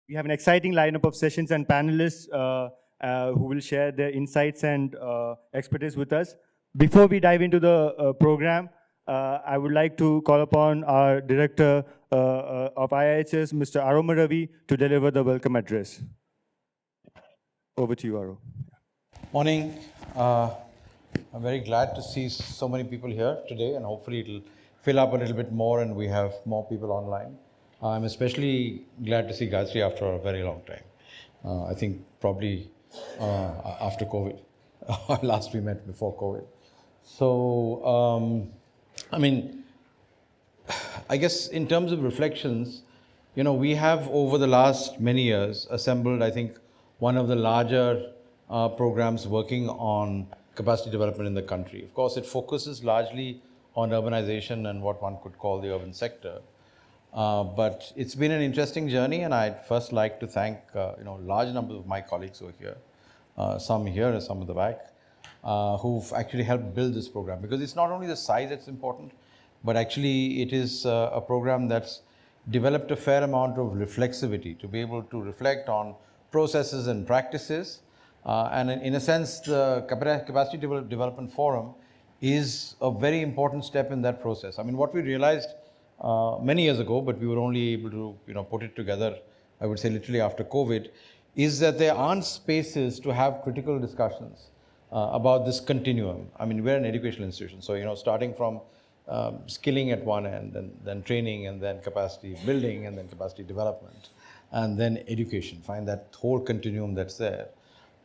We have an exciting lineup of sessions and panelists who will share their insights and expertise with us. Before we dive into the program, I would like to call upon our Director of IIHS, Mr. Aromar Revi, to deliver the welcome address. Over to you, Aro. Morning. I'm very glad to see so many people here today, and hopefully it'll fill up a little bit more and we have more people online. I'm especially glad to see Gayatri after a very long time. I think probably after COVID. Last we met before COVID. So, I guess in terms of reflections, we have over the last many years assembled, I think, one of the larger programs working on capacity development in the country. Of course, it focuses largely on urbanization and what one could call the urban sector. But it's been an interesting journey, and I'd first like to thank large numbers of my colleagues who are here, some here and some at the back, who've actually helped build this program. Because it's not only the size that's important, but actually it is a program that's developed a fair amount of reflexivity to be able to reflect on processes and practices. And in a sense, the Capacity Development Forum is a very important step in that process. I mean, what we realized many years ago, but we were only able to put it together, I would say literally after COVID, is that there aren't spaces to have critical discussions about this continuum. I mean, we're an educational institution, so starting from skilling at one end, and then training, and then capacity building, and then capacity development, and then education. Find that whole continuum that's there.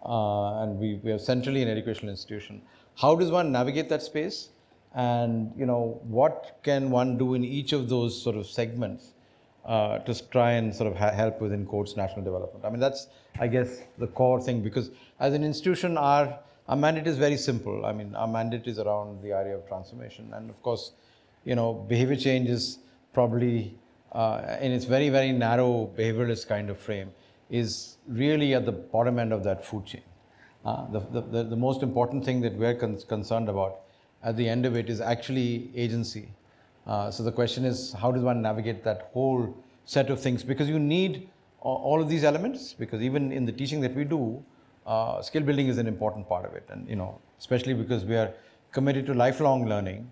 And we are centrally an educational institution. How does one navigate that space? And what can one do in each of those sort of segments to try and sort of help with, in quotes, national development? I mean, that's, I guess, the core thing, because as an institution, our mandate is very simple. I mean, our mandate is around the area of transformation. And of course, behavior change is probably, in its very, very narrow behavioralist kind of frame, is really at the bottom end of that food chain. The most important thing that we're concerned about at the end of it is actually agency. So the question is, how does one navigate that whole set of things? Because you need all of these elements, because even in the teaching that we do, skill building is an important part of it. And, especially because we are committed to lifelong learning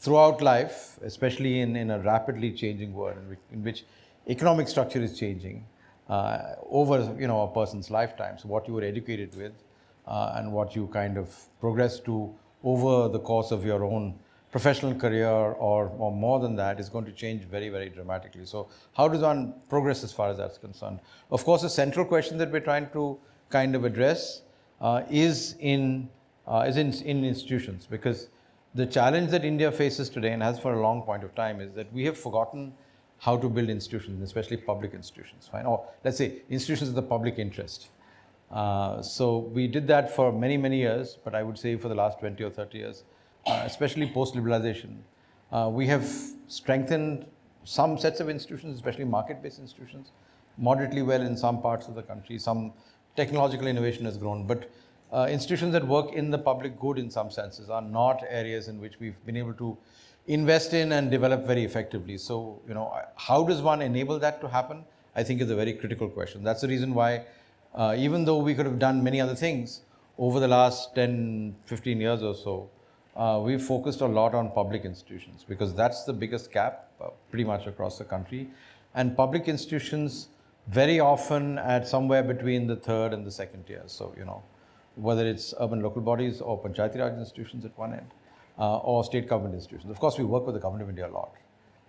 throughout life, especially in a rapidly changing world in which economic structure is changing over, a person's lifetime. So what you were educated with and what you kind of progress to over the course of your own professional career or more than that is going to change very, very dramatically. So how does one progress as far as that's concerned? Of course, a central question that we're trying to kind of address is in institutions, because the challenge that India faces today, and has for a long point of time, is that we have forgotten how to build institutions, especially public institutions, fine? Or let's say institutions of the public interest. So we did that for many, many years, but I would say for the last 20 or 30 years, especially post-liberalization, we have strengthened some sets of institutions, especially market-based institutions, moderately well in some parts of the country. Some technological innovation has grown, but institutions that work in the public good in some senses are not areas in which we've been able to invest in and develop very effectively. So, how does one enable that to happen? I think is a very critical question. That's the reason why, even though we could have done many other things over the last 10, 15 years or so, we've focused a lot on public institutions, because that's the biggest gap pretty much across the country. And public institutions very often at somewhere between the third and the second tier. So, whether it's urban local bodies or Panchayati Raj institutions at one end, or state government institutions. Of course, we work with the Government of India a lot.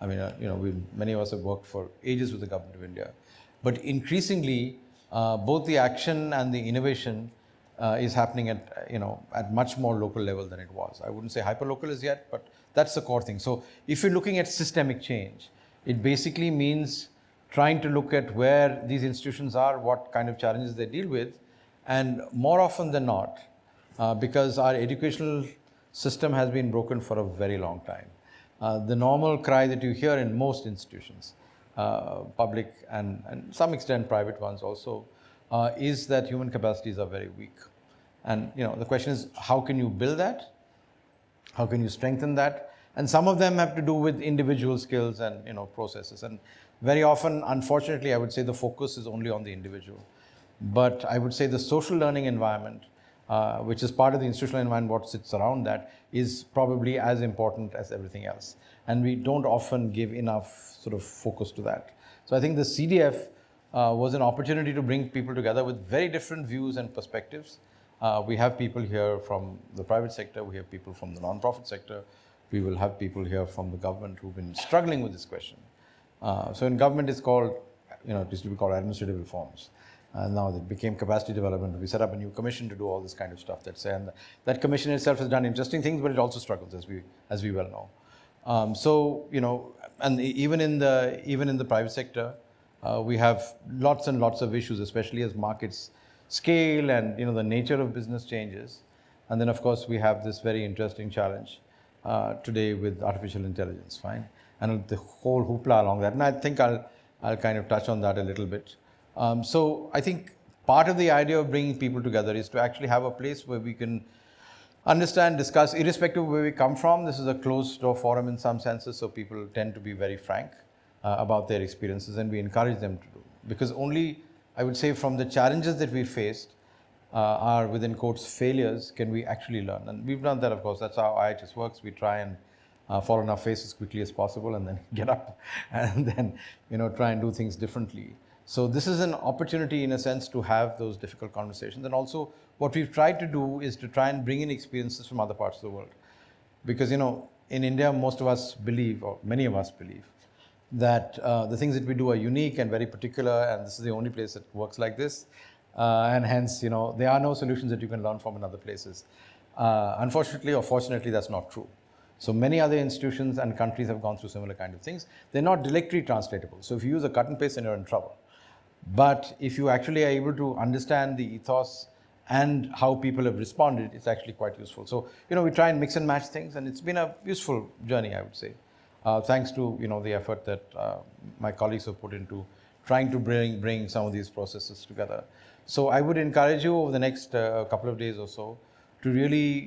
I mean, many of us have worked for ages with the Government of India. But increasingly, both the action and the innovation is happening at much more local level than it was. I wouldn't say hyper-local as yet, but that's the core thing. So if you're looking at systemic change, it basically means trying to look at where these institutions are, what kind of challenges they deal with, and more often than not, because our educational system has been broken for a very long time. The normal cry that you hear in most institutions, public and some extent private ones also, is that human capacities are very weak. And the question is, how can you build that? How can you strengthen that? And some of them have to do with individual skills and processes. And very often, unfortunately, I would say the focus is only on the individual. But I would say the social learning environment, which is part of the institutional environment, what sits around that, is probably as important as everything else. And we don't often give enough sort of focus to that. So I think the CDF was an opportunity to bring people together with very different views and perspectives. We have people here from the private sector, we have people from the non-profit sector, we will have people here from the government who've been struggling with this question. So in government it's called, it used to be called administrative reforms. Now it became capacity development. We set up a new commission to do all this kind of stuff. And that commission itself has done interesting things, but it also struggles, as we well know. And even in the private sector, we have lots and lots of issues, especially as markets scale and the nature of business changes. And then of course we have this very interesting challenge today with artificial intelligence, fine, and the whole hoopla along that. And I think I'll kind of touch on that a little bit. So I think part of the idea of bringing people together is to actually have a place where we can understand, discuss, irrespective of where we come from. This is a closed door forum in some senses, so people tend to be very frank about their experiences, and we encourage them to do. Because only, I would say, from the challenges that we faced, are within quotes failures, can we actually learn. And we've done that, of course. That's how IHS works. We try and fall on our face as quickly as possible and then get up and then try and do things differently. So this is an opportunity, in a sense, to have those difficult conversations. And also, what we've tried to do is to try and bring in experiences from other parts of the world. Because, in India, most of us believe, or many of us believe, that the things that we do are unique and very particular, and this is the only place that works like this. And hence, there are no solutions that you can learn from in other places. Unfortunately or fortunately, that's not true. So many other institutions and countries have gone through similar kind of things. They're not directly translatable. So if you use a cut and paste, then you're in trouble. But if you actually are able to understand the ethos and how people have responded, it's actually quite useful. So, we try and mix and match things, and it's been a useful journey, I would say. Thanks to, the effort that my colleagues have put into trying to bring some of these processes together. So I would encourage you over the next couple of days or so to really,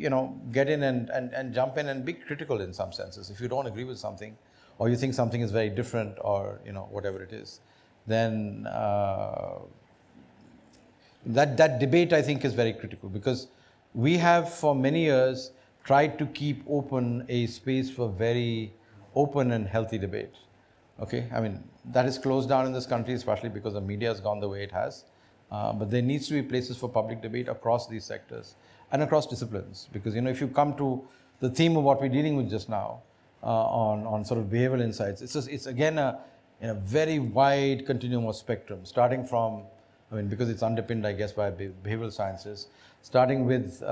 get in and jump in and be critical in some senses. If you don't agree with something, or you think something is very different, or, whatever it is, then that debate, I think, is very critical, because we have for many years tried to keep open a space for very open and healthy debate. Okay, I mean, that is closed down in this country, especially because the media has gone the way it has. But there needs to be places for public debate across these sectors and across disciplines. Because, if you come to the theme of what we're dealing with just now, on sort of behavioral insights, it's again a very wide continuum of spectrum, starting from, because it's underpinned, I guess, by behavioral sciences, starting with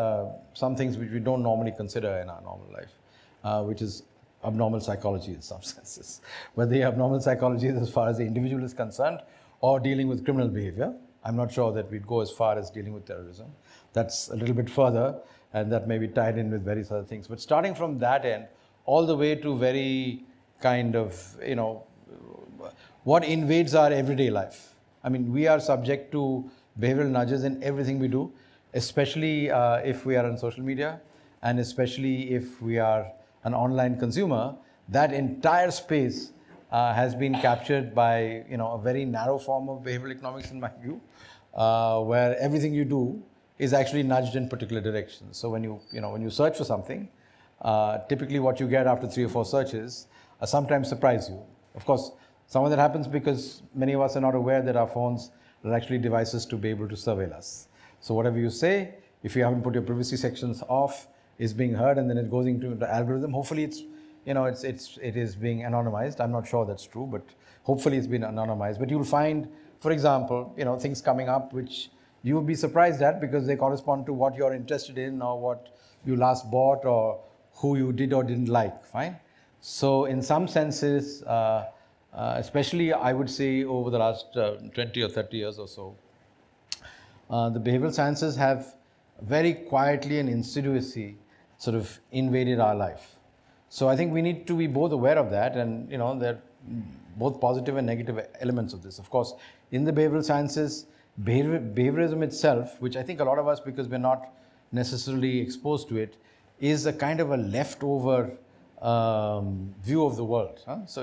some things which we don't normally consider in our normal life, which is abnormal psychology in some senses. Whether the abnormal psychology is as far as the individual is concerned, or dealing with criminal behavior. I'm not sure that we'd go as far as dealing with terrorism. That's a little bit further, and that may be tied in with various other things. But starting from that end, all the way to very kind of, what invades our everyday life. We are subject to behavioral nudges in everything we do, especially if we are on social media, and especially if we are an online consumer. That entire space has been captured by a very narrow form of behavioral economics, in my view, where everything you do is actually nudged in particular directions. So when you search for something, typically what you get after 3 or 4 searches sometimes surprise you. Of course, some of that happens because many of us are not aware that our phones are actually devices to be able to surveil us. So whatever you say, if you haven't put your privacy sections off, is being heard, and then it goes into the algorithm. Hopefully it is being anonymized. I'm not sure that's true, but hopefully it's been anonymized. But you'll find, for example, things coming up which you will be surprised at, because they correspond to what you're interested in, or what you last bought, or who you did or didn't like, fine? So in some senses, especially I would say over the last 20 or 30 years or so, the behavioral sciences have very quietly and insidiously sort of invaded our life. So I think we need to be both aware of that, and there are both positive and negative elements of this. Of course, in the behavioral sciences, behaviorism itself, which I think a lot of us, because we're not necessarily exposed to it, is a kind of a leftover view of the world. Huh? So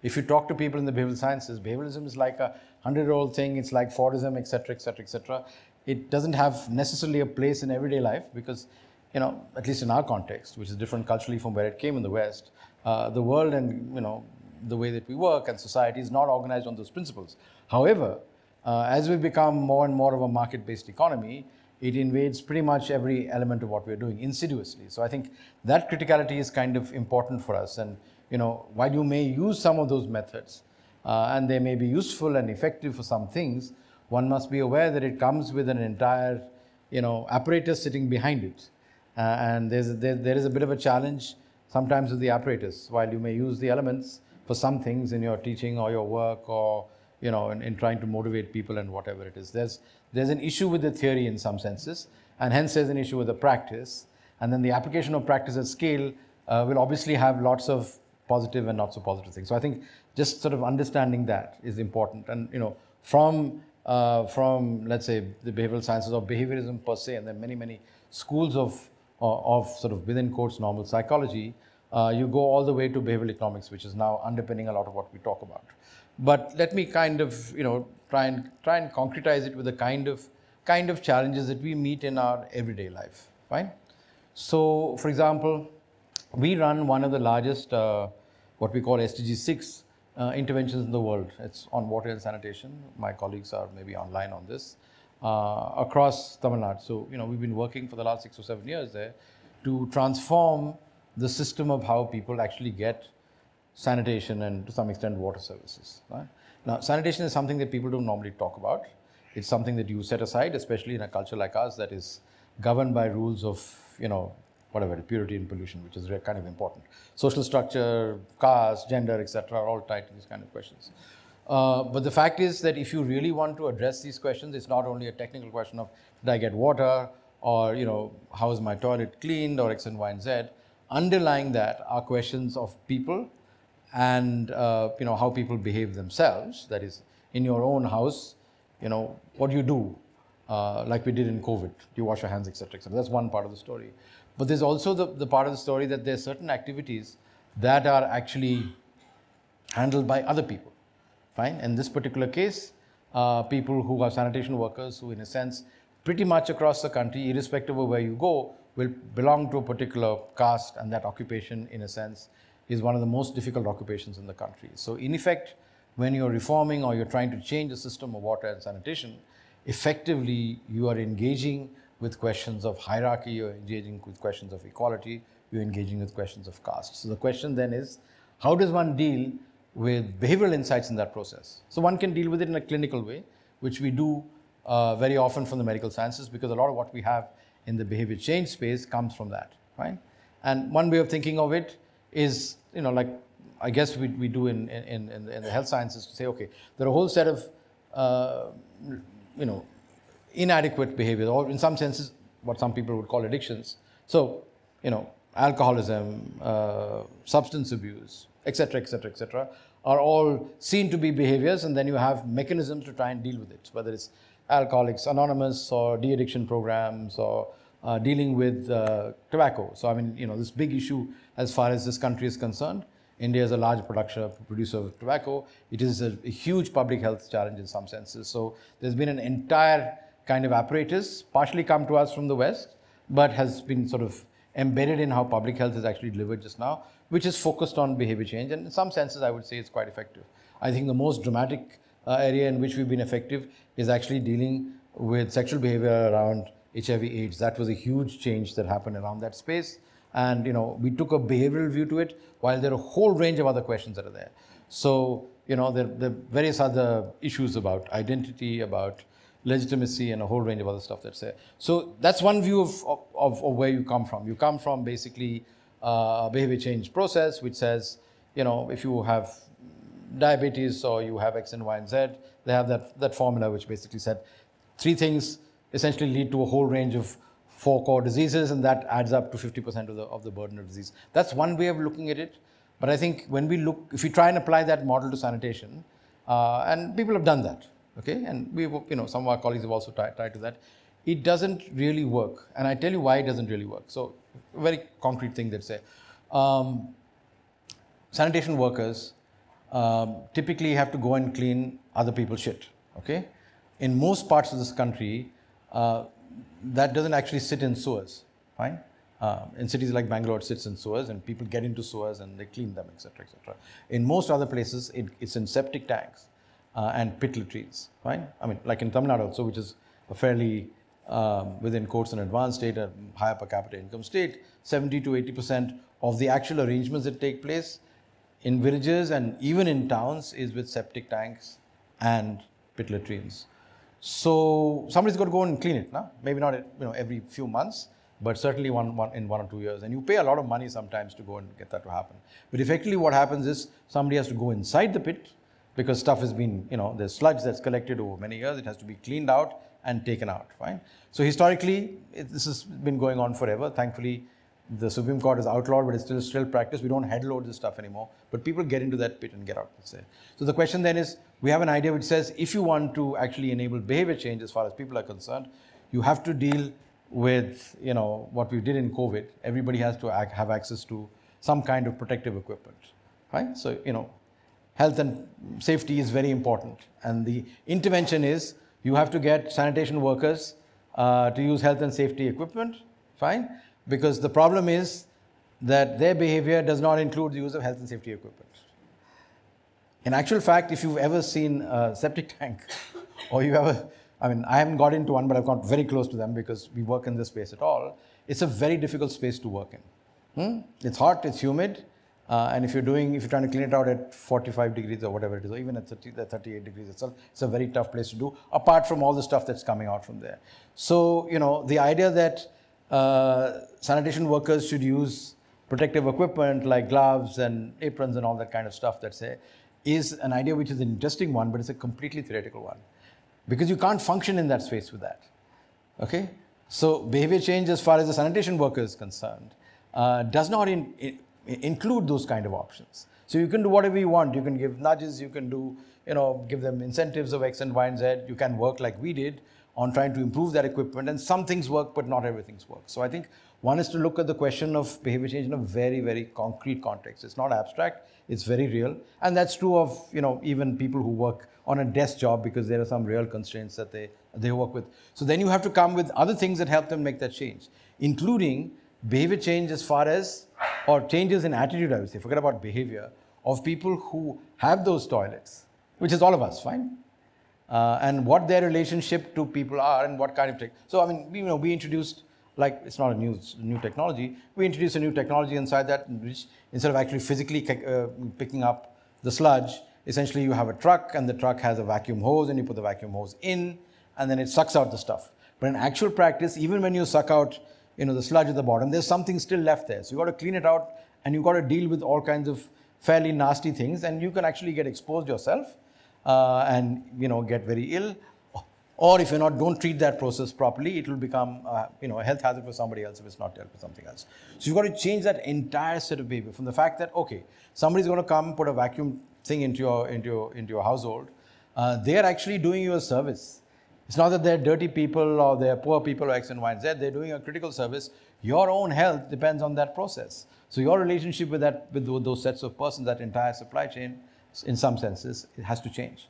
if you talk to people in the behavioral sciences, behavioralism is like a 100-year-old thing. It's like Fordism, etc., etc., etc. It doesn't have necessarily a place in everyday life because, at least in our context, which is different culturally from where it came in the West, the world and, the way that we work and society is not organized on those principles. However, as we become more and more of a market-based economy, it invades pretty much every element of what we're doing insidiously. So I think that criticality is kind of important for us. And, while you may use some of those methods, and they may be useful and effective for some things, one must be aware that it comes with an entire, apparatus sitting behind it. And there is a bit of a challenge sometimes with the apparatus. While you may use the elements for some things in your teaching or your work or in trying to motivate people and whatever it is. There's an issue with the theory in some senses, and hence there's an issue with the practice. And then the application of practice at scale will obviously have lots of positive and not so positive things. So I think just sort of understanding that is important. And from let's say the behavioral sciences or behaviorism per se, and there are many schools of sort of within quotes normal psychology, you go all the way to behavioral economics, which is now underpinning a lot of what we talk about. But let me kind of try and concretize it with the kind of challenges that we meet in our everyday life. Fine. So, for example, we run one of the largest what we call SDG 6 interventions in the world. It's on water and sanitation. My colleagues are maybe online on this across Tamil Nadu. So we've been working for the last 6 or 7 years there to transform the system of how people actually get sanitation and to some extent water services. Right? Now, sanitation is something that people don't normally talk about. It's something that you set aside, especially in a culture like ours that is governed by rules of, whatever, purity and pollution, which is kind of important. Social structure, caste, gender, etc. are all tied to these kind of questions. But the fact is that if you really want to address these questions, it's not only a technical question of did I get water or, how is my toilet cleaned or X and Y and Z. Underlying that are questions of people and how people behave themselves. That is, in your own house, what do you do? Like we did in COVID, do you wash your hands, etc., etc. That's one part of the story. But there's also the part of the story that there are certain activities that are actually handled by other people. Fine. In this particular case, people who are sanitation workers, who in a sense, pretty much across the country, irrespective of where you go, will belong to a particular caste, and that occupation, in a sense, is one of the most difficult occupations in the country. So in effect, when you're reforming or you're trying to change the system of water and sanitation, effectively you are engaging with questions of hierarchy, you're engaging with questions of equality, you're engaging with questions of caste. So the question then is, how does one deal with behavioral insights in that process? So one can deal with it in a clinical way, which we do very often from the medical sciences, because a lot of what we have in the behavior change space comes from that, right? And one way of thinking of it is, like I guess we do in the health sciences, to say, okay, there are a whole set of, inadequate behavior, or in some senses, what some people would call addictions. So, alcoholism, substance abuse, etc., etc., etc., are all seen to be behaviors, and then you have mechanisms to try and deal with it, whether it's Alcoholics Anonymous or de-addiction programs or dealing with tobacco. So, I mean, this big issue as far as this country is concerned. India is a large producer of tobacco. It is a huge public health challenge in some senses. So, there's been an entire kind of apparatus, partially come to us from the West, but has been sort of embedded in how public health is actually delivered just now, which is focused on behavior change. And in some senses, I would say it's quite effective. I think the most dramatic area in which we've been effective is actually dealing with sexual behavior around HIV/AIDS. That was a huge change that happened around that space. And, we took a behavioral view to it, while there are a whole range of other questions that are there. So, there are various other issues about identity, about legitimacy, and a whole range of other stuff that's there. So that's one view of where you come from. You come from basically a behavior change process, which says, if you have diabetes or you have X and Y and Z, they have that formula which basically said 3 things essentially lead to a whole range of 4 core diseases, and that adds up to 50% of the burden of disease. That's one way of looking at it. But I think when if we try and apply that model to sanitation, and people have done that, okay, and some of our colleagues have also tried to that, it doesn't really work. And I tell you why it doesn't really work. So, a very concrete thing that say, sanitation workers typically have to go and clean other people's shit, okay? In most parts of this country, that doesn't actually sit in sewers, fine? In cities like Bangalore, it sits in sewers and people get into sewers and they clean them, etc., etc. In most other places, it's in septic tanks and pit latrines, fine? I mean, like in Tamil Nadu also, which is a fairly, within quotes, an advanced state, a higher per capita income state, 70 to 80% of the actual arrangements that take place in villages and even in towns is with septic tanks and pit latrines. So somebody's got to go and clean it, no? Maybe not every few months, but certainly in 1 or 2 years. And you pay a lot of money sometimes to go and get that to happen. But effectively what happens is somebody has to go inside the pit because stuff has been, there's sludge that's collected over many years. It has to be cleaned out and taken out, fine? So historically, this has been going on forever. Thankfully, the Supreme Court has outlawed, but it's still practice. We don't head load this stuff anymore, but people get into that pit and get out, let's say. So the question then is, we have an idea which says, if you want to actually enable behavior change as far as people are concerned, you have to deal with, what we did in COVID. Everybody has to have access to some kind of protective equipment, right? So, health and safety is very important. And the intervention is, you have to get sanitation workers to use health and safety equipment, fine? Because the problem is that their behavior does not include the use of health and safety equipment. In actual fact, if you've ever seen a septic tank, or I haven't got into one, but I've got very close to them because we work in this space at all. It's a very difficult space to work in. It's hot, it's humid, and if you're trying to clean it out at 45 degrees or whatever it is, or even at 38 degrees itself, it's a very tough place to do, apart from all the stuff that's coming out from there. So, the idea that sanitation workers should use protective equipment like gloves and aprons and all that kind of stuff, is an idea which is an interesting one, but it's a completely theoretical one. Because you can't function in that space with that, okay? So behavior change as far as the sanitation worker is concerned does not include those kind of options. So you can do whatever you want. You can give nudges, you can do, give them incentives of X and Y and Z. You can work like we did on trying to improve that equipment, and some things work, but not everything's work. So I think one is to look at the question of behavior change in a very, very concrete context. It's not abstract, it's very real. And that's true of, even people who work on a desk job, because there are some real constraints that they work with. So then you have to come with other things that help them make that change, including behavior change as far as, or changes in attitude, I would say, forget about behavior, of people who have those toilets, which is all of us, fine? And what their relationship to people are and what kind of tech. So, we introduced, like, it's not a new technology, we introduced a new technology inside that, which instead of actually physically picking up the sludge, essentially you have a truck and the truck has a vacuum hose and you put the vacuum hose in and then it sucks out the stuff. But in actual practice, even when you suck out the sludge at the bottom, there's something still left there. So you've got to clean it out and you've got to deal with all kinds of fairly nasty things, and you can actually get exposed yourself and get very ill. Or if don't treat that process properly, it will become a health hazard for somebody else if it's not dealt with something else. So you've got to change that entire set of behavior from the fact that, okay, somebody's going to come put a vacuum thing into your household. They're actually doing you a service. It's not that they're dirty people or they're poor people or X and Y and Z. They're doing a critical service. Your own health depends on that process. So your relationship with those sets of persons, that entire supply chain, in some senses, it has to change.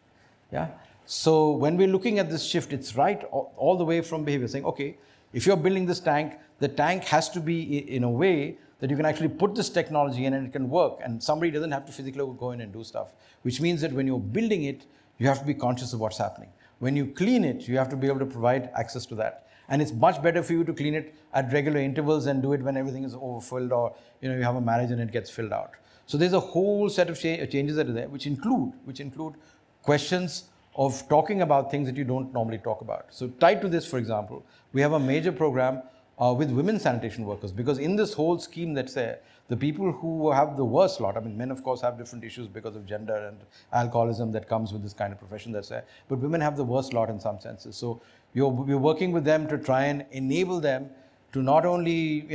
Yeah. So when we're looking at this shift, it's right all the way from behavior, saying, okay, if you're building this tank, the tank has to be in a way that you can actually put this technology in and it can work, and somebody doesn't have to physically go in and do stuff, which means that when you're building it, you have to be conscious of what's happening. When you clean it, you have to be able to provide access to that. And it's much better for you to clean it at regular intervals and do it when everything is overfilled, or you have a marriage and it gets filled out. So there's a whole set of changes that are there, which include questions of talking about things that you don't normally talk about. So tied to this, for example, we have a major program with women sanitation workers, because in this whole scheme that's there, the people who have the worst lot, men of course have different issues because of gender and alcoholism that comes with this kind of profession that's there, but women have the worst lot in some senses. So we're working with them to try and enable them to not only,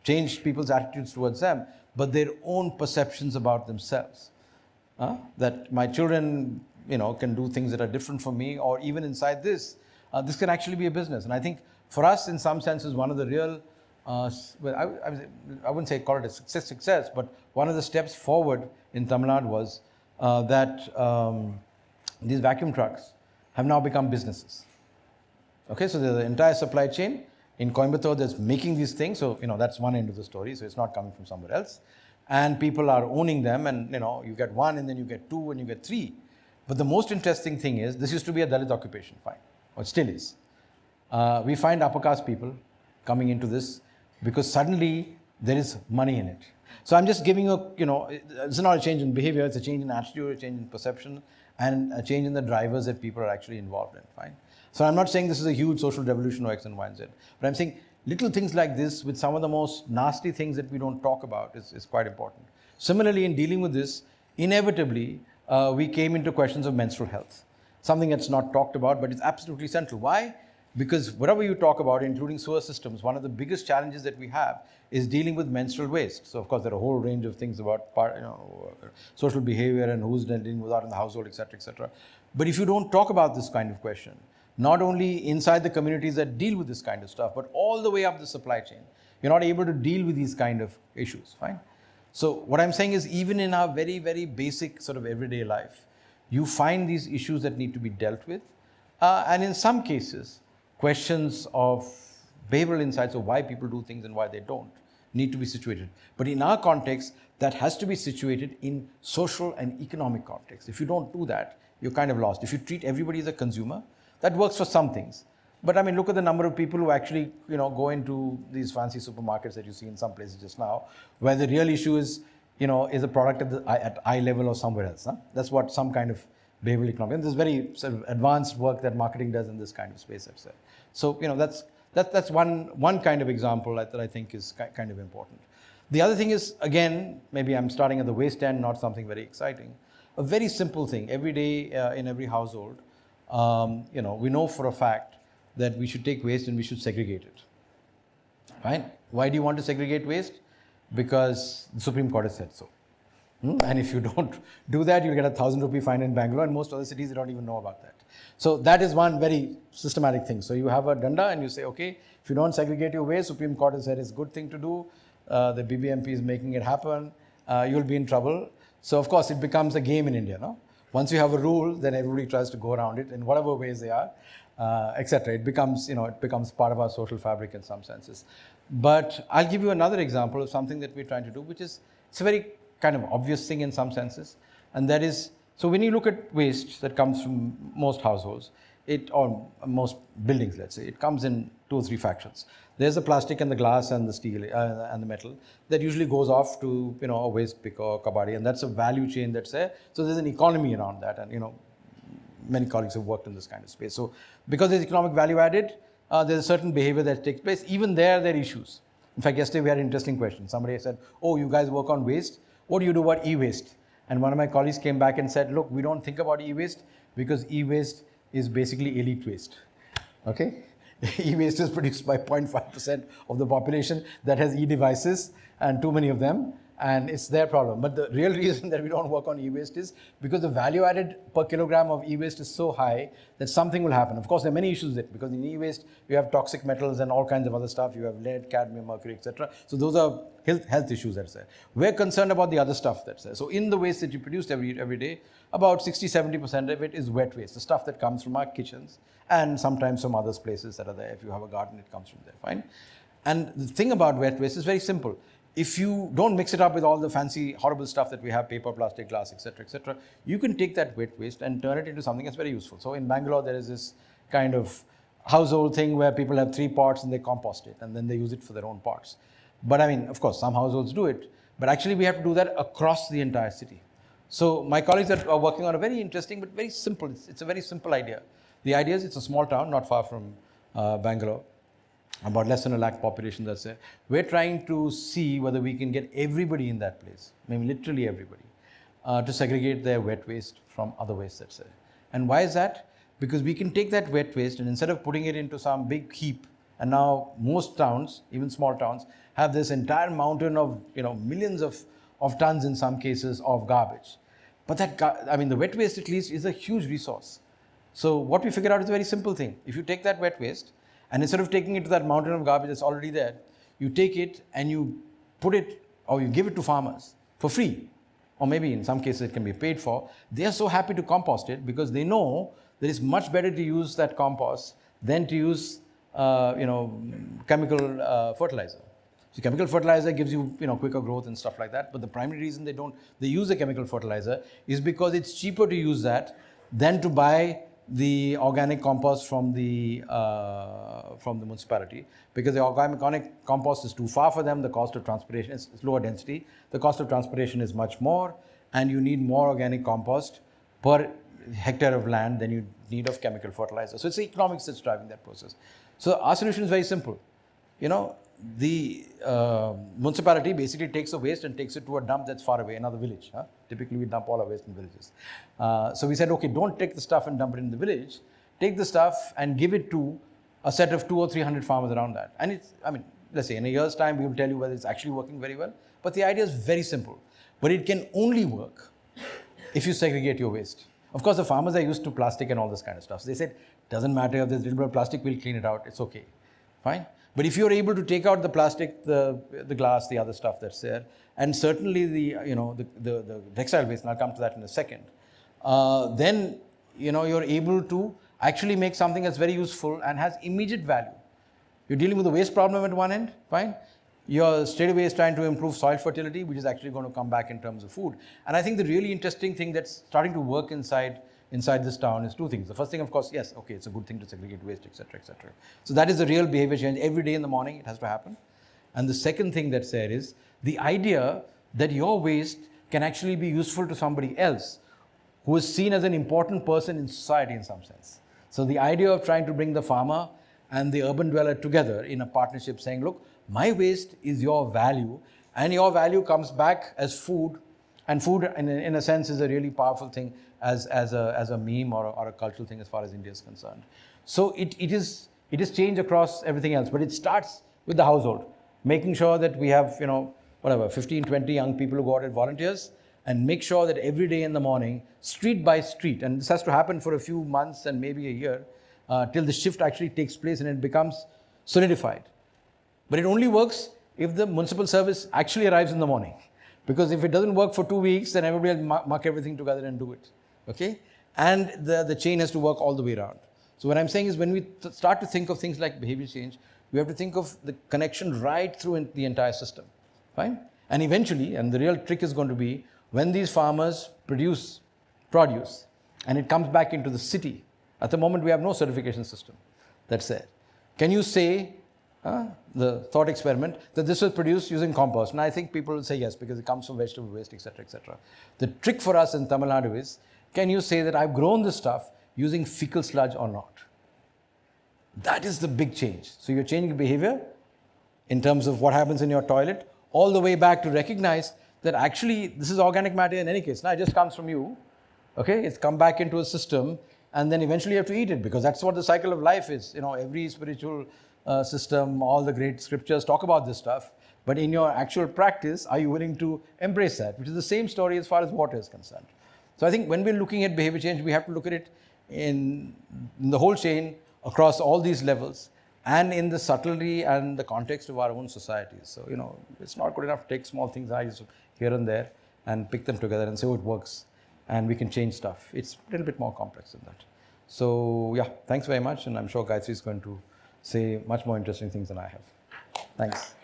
change people's attitudes towards them, but their own perceptions about themselves. That my children, can do things that are different from me, or even inside this can actually be a business. And I think for us, in some senses, one of the real well, I wouldn't say call it a success, but one of the steps forward in Tamil Nadu was that these vacuum trucks have now become businesses. Okay, so there's the entire supply chain in Coimbatore that's making these things. So, that's one end of the story. So it's not coming from somewhere else. And people are owning them, and, you get one, and then you get two, and you get three. But the most interesting thing is, this used to be a Dalit occupation, fine, or it still is. We find upper caste people coming into this because suddenly there is money in it. So I'm just giving you, it's not a change in behavior, it's a change in attitude, a change in perception, and a change in the drivers that people are actually involved in, fine. So I'm not saying this is a huge social revolution or X and Y and Z, but I'm saying little things like this with some of the most nasty things that we don't talk about is quite important. Similarly, in dealing with this, inevitably, we came into questions of menstrual health, something that's not talked about, but it's absolutely central. Why? Because whatever you talk about, including sewer systems, one of the biggest challenges that we have is dealing with menstrual waste. So, of course, there are a whole range of things about social behavior and who's dealing with that in the household, etc., etc. But if you don't talk about this kind of question, not only inside the communities that deal with this kind of stuff, but all the way up the supply chain, you're not able to deal with these kind of issues, fine? So what I'm saying is, even in our very, very basic sort of everyday life, you find these issues that need to be dealt with. And in some cases, questions of behavioral insights of why people do things and why they don't need to be situated. But in our context, that has to be situated in social and economic context. If you don't do that, you're kind of lost. If you treat everybody as a consumer, that works for some things. But I mean, look at the number of people who actually, go into these fancy supermarkets that you see in some places just now, where the real issue is, is a product at eye level or somewhere else. Huh? That's what some kind of behavioral economics. And there's very sort of advanced work that marketing does in this kind of space, I'd say. So, that's one kind of example that I think is kind of important. The other thing is, again, maybe I'm starting at the waste end, not something very exciting. A very simple thing, every day in every household, we know for a fact that we should take waste and we should segregate it. Right? Why do you want to segregate waste? Because the Supreme Court has said so. And if you don't do that, you'll get a 1,000 rupee fine in Bangalore, and most other cities, they don't even know about that. So that is one very systematic thing. So you have a danda and you say, okay, if you don't segregate your waste, Supreme Court has said it's a good thing to do. The BBMP is making it happen. You'll be in trouble. So of course, it becomes a game in India, no? Once you have a rule, then everybody tries to go around it in whatever ways they are, etc. It becomes, it becomes part of our social fabric in some senses. But I'll give you another example of something that we're trying to do, which is, it's a very kind of obvious thing in some senses. And that is, so when you look at waste that comes from most households, or most buildings, let's say, it comes in 2 or 3 factions. There's the plastic and the glass and the steel and the metal that usually goes off to, a waste pick or kabadi, and that's a value chain that's there. So there's an economy around that, and, many colleagues have worked in this kind of space. So because there's economic value added, there's a certain behavior that takes place. Even there are issues. In fact, yesterday we had an interesting question. Somebody said, oh, you guys work on waste. What do you do about e-waste? And one of my colleagues came back and said, look, we don't think about e-waste because e-waste is basically elite waste. Okay? E-waste is produced by 0.5% of the population that has e-devices, and too many of them, and it's their problem. But the real reason that we don't work on e-waste is because the value added per kilogram of e-waste is so high that something will happen. Of course, there are many issues with it, because in e-waste, you have toxic metals and all kinds of other stuff. You have lead, cadmium, mercury, etc. So those are health issues, that's there. We're concerned about the other stuff that's there. So in the waste that you produce every day, about 60-70% of it is wet waste, the stuff that comes from our kitchens and sometimes from other places that are there. If you have a garden, it comes from there, fine. And the thing about wet waste is very simple. If you don't mix it up with all the fancy, horrible stuff that we have, paper, plastic, glass, etc., you can take that wet waste and turn it into something that's very useful. So in Bangalore, there is this kind of household thing where people have 3 pots and they compost it, and then they use it for their own pots. But I mean, of course, some households do it, but actually we have to do that across the entire city. So my colleagues are working on a very interesting, but very simple, it's a very simple idea. The idea is, it's a small town, not far from Bangalore, about less than 1 lakh population that's there. We're trying to see whether we can get everybody in that place, maybe literally everybody, to segregate their wet waste from other waste that's there. And why is that? Because we can take that wet waste and instead of putting it into some big heap, and now most towns, even small towns, have this entire mountain of, millions of tons in some cases of garbage. But the wet waste at least is a huge resource. So what we figured out is a very simple thing. If you take that wet waste, and instead of taking it to that mountain of garbage that's already there, you take it and you put it or you give it to farmers for free, or maybe in some cases it can be paid for. They are so happy to compost it because they know that it's much better to use that compost than to use chemical fertilizer. So chemical fertilizer gives you quicker growth and stuff like that. But the primary reason they use a chemical fertilizer is because it's cheaper to use that than to buy the organic compost from the municipality, because the organic compost is too far for them. The cost of transportation is lower density. The cost of transportation is much more, and you need more organic compost per hectare of land than you need of chemical fertilizer. So it's the economics that's driving that process. So our solution is very simple. The municipality basically takes the waste and takes it to a dump that's far away, another village. Typically, we dump all our waste in villages. So we said, okay, don't take the stuff and dump it in the village. Take the stuff and give it to a set of 200 or 300 farmers around that. And let's say in a year's time, we will tell you whether it's actually working very well. But the idea is very simple. But it can only work if you segregate your waste. Of course, the farmers are used to plastic and all this kind of stuff. So they said, doesn't matter if there's a little bit of plastic, we'll clean it out. It's okay. Fine. But if you're able to take out the plastic, the glass, the other stuff that's there, and certainly the textile waste, and I'll come to that in a second, then you're able to actually make something that's very useful and has immediate value. You're dealing with a waste problem at one end, fine. You're straight away trying to improve soil fertility, which is actually going to come back in terms of food. And I think the really interesting thing that's starting to work inside this town is two things. The first thing, of course, yes, okay, it's a good thing to segregate waste, etc., etc. So that is the real behavior change. Every day in the morning, it has to happen. And the second thing that's there is the idea that your waste can actually be useful to somebody else who is seen as an important person in society in some sense. So the idea of trying to bring the farmer and the urban dweller together in a partnership, saying, look, my waste is your value, and your value comes back as food. And food, in a sense, is a really powerful thing as a meme or a cultural thing as far as India is concerned. So it is change across everything else, but it starts with the household, making sure that we have 15, 20 young people who go out as volunteers, and make sure that every day in the morning, street by street, and this has to happen for a few months and maybe a year, till the shift actually takes place and it becomes solidified. But it only works if the municipal service actually arrives in the morning. Because if it doesn't work for 2 weeks, then everybody will muck everything together and do it. Okay? And the chain has to work all the way around. So what I'm saying is, when we start to think of things like behavior change, we have to think of the connection right through the entire system. Fine? And eventually, and the real trick is going to be, when these farmers produce produce and it comes back into the city, at the moment we have no certification system that's there. Can you say, the thought experiment, that this was produced using compost? And I think people will say yes, because it comes from vegetable waste, etc., etc. The trick for us in Tamil Nadu is, can you say that I've grown this stuff using fecal sludge or not? That is the big change. So you're changing behavior in terms of what happens in your toilet, all the way back to recognize that actually this is organic matter in any case. Now it just comes from you, okay? It's come back into a system, and then eventually you have to eat it, because that's what the cycle of life is. Every spiritual system, all the great scriptures talk about this stuff. But in your actual practice, are you willing to embrace that? Which is the same story as far as water is concerned. So I think when we're looking at behavior change, we have to look at it in the whole chain, across all these levels, and in the subtlety and the context of our own societies. So, it's not good enough to take small things here and there and pick them together and say, oh, it works, and we can change stuff. It's a little bit more complex than that. So, yeah, thanks very much, and I'm sure Gayatri is going to say much more interesting things than I have. Thanks.